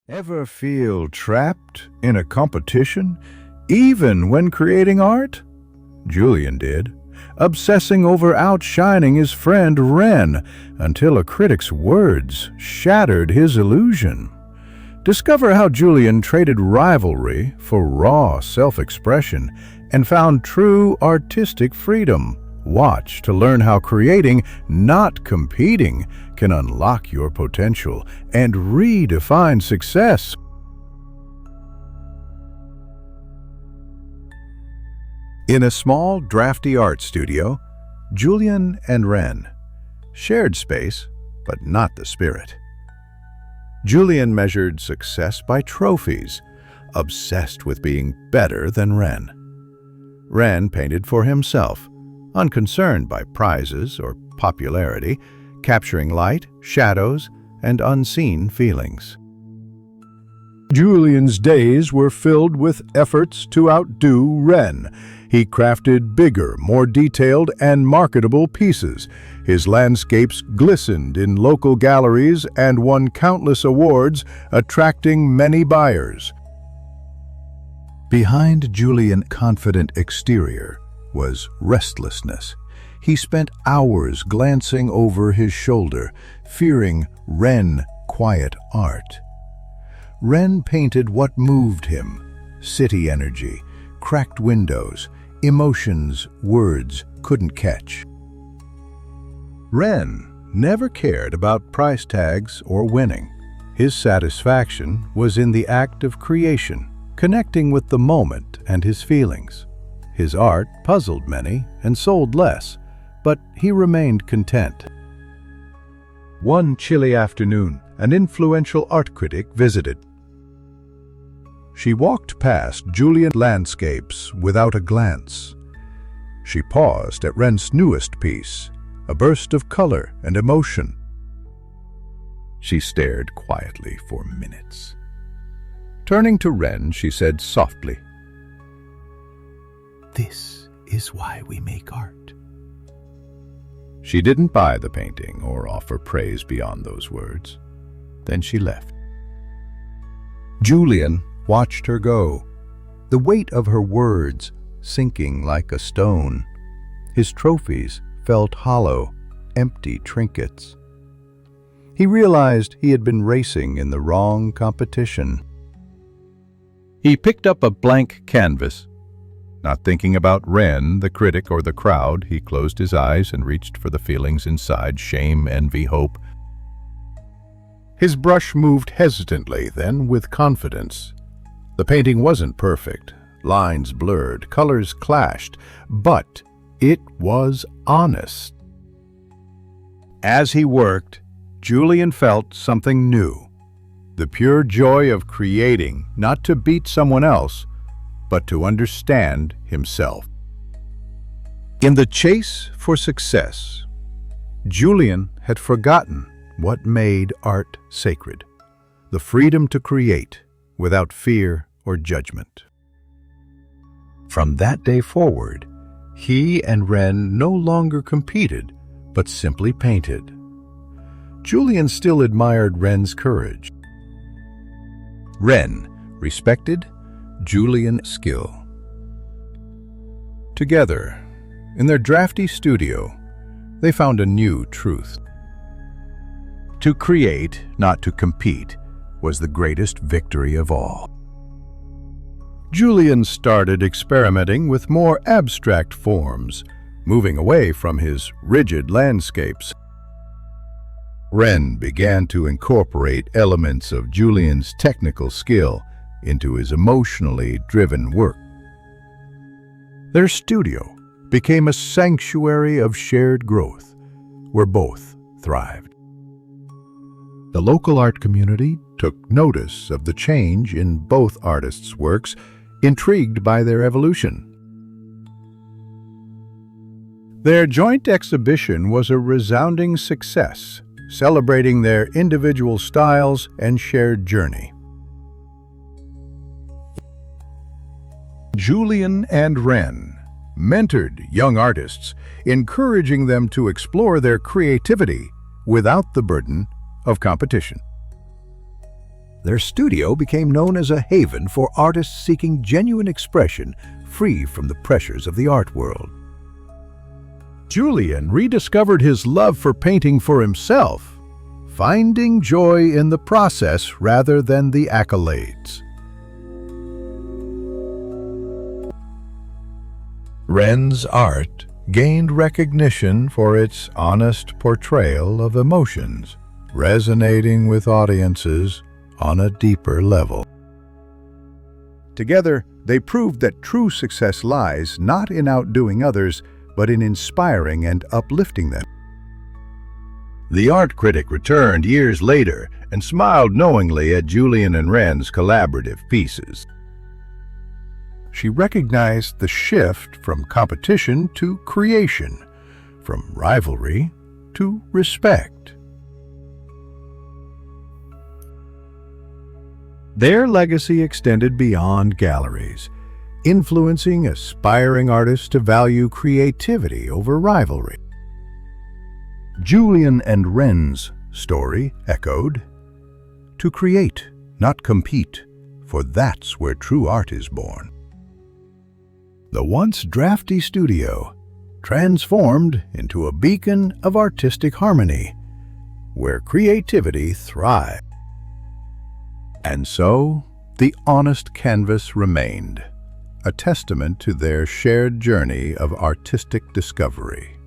Ever feel trapped in a competition, even when creating art? Julian did, obsessing over outshining his friend Ren until a critic's words shattered his illusion. Discover how Julian traded rivalry for raw self-expression and found true artistic freedom. Watch to learn how creating, not competing, can unlock your potential and redefine success. In a small, drafty art studio, Julian and Ren shared space, but not the spirit. Julian measured success by trophies, obsessed with being better than Ren. Ren painted for himself, unconcerned by prizes or popularity, capturing light, shadows, and unseen feelings. Julian's days were filled with efforts to outdo Ren. He crafted bigger, more detailed, and marketable pieces. His landscapes glistened in local galleries and won countless awards, attracting many buyers. Behind Julian's confident exterior was restlessness. He spent hours glancing over his shoulder, fearing Ren's quiet art. Ren painted what moved him: city energy, cracked windows, emotions words couldn't catch. Ren never cared about price tags or winning. His satisfaction was in the act of creation, connecting with the moment and his feelings. His art puzzled many and sold less, but he remained content. One chilly afternoon, an influential art critic visited. She walked past Julian's landscapes without a glance. She paused at Ren's newest piece, a burst of color and emotion. She stared quietly for minutes. Turning to Ren, she said softly, "This is why we make art." She didn't buy the painting or offer praise beyond those words. Then she left. Julian watched her go, the weight of her words sinking like a stone. His trophies felt hollow, empty trinkets. He realized he had been racing in the wrong competition. He picked up a blank canvas. Not thinking about Ren, the critic, or the crowd, he closed his eyes and reached for the feelings inside: shame, envy, hope. His brush moved hesitantly, then with confidence. The painting wasn't perfect. Lines blurred, colors clashed, but it was honest. As he worked, Julian felt something new. The pure joy of creating, not to beat someone else, but to understand himself. In the chase for success, Julian had forgotten what made art sacred: the freedom to create without fear or judgment. From that day forward, he and Ren no longer competed, but simply painted. Julian still admired Ren's courage. Ren respected Julian's skill. Together, in their drafty studio, they found a new truth. To create, not to compete, was the greatest victory of all. Julian started experimenting with more abstract forms, moving away from his rigid landscapes. Ren began to incorporate elements of Julian's technical skill into his emotionally driven work. Their studio became a sanctuary of shared growth, where both thrived. The local art community took notice of the change in both artists' works, intrigued by their evolution. Their joint exhibition was a resounding success, celebrating their individual styles and shared journey. Julian and Ren mentored young artists, encouraging them to explore their creativity without the burden of competition. Their studio became known as a haven for artists seeking genuine expression, free from the pressures of the art world. Julian rediscovered his love for painting for himself, finding joy in the process rather than the accolades. Ren's art gained recognition for its honest portrayal of emotions, resonating with audiences on a deeper level. Together, they proved that true success lies not in outdoing others, but in inspiring and uplifting them. The art critic returned years later and smiled knowingly at Julian and Ren's collaborative pieces. She recognized the shift from competition to creation, from rivalry to respect. Their legacy extended beyond galleries, influencing aspiring artists to value creativity over rivalry. Julian and Ren's story echoed, "To create, not compete, for that's where true art is born." The once drafty studio transformed into a beacon of artistic harmony, where creativity thrived. And so, the honest canvas remained, a testament to their shared journey of artistic discovery.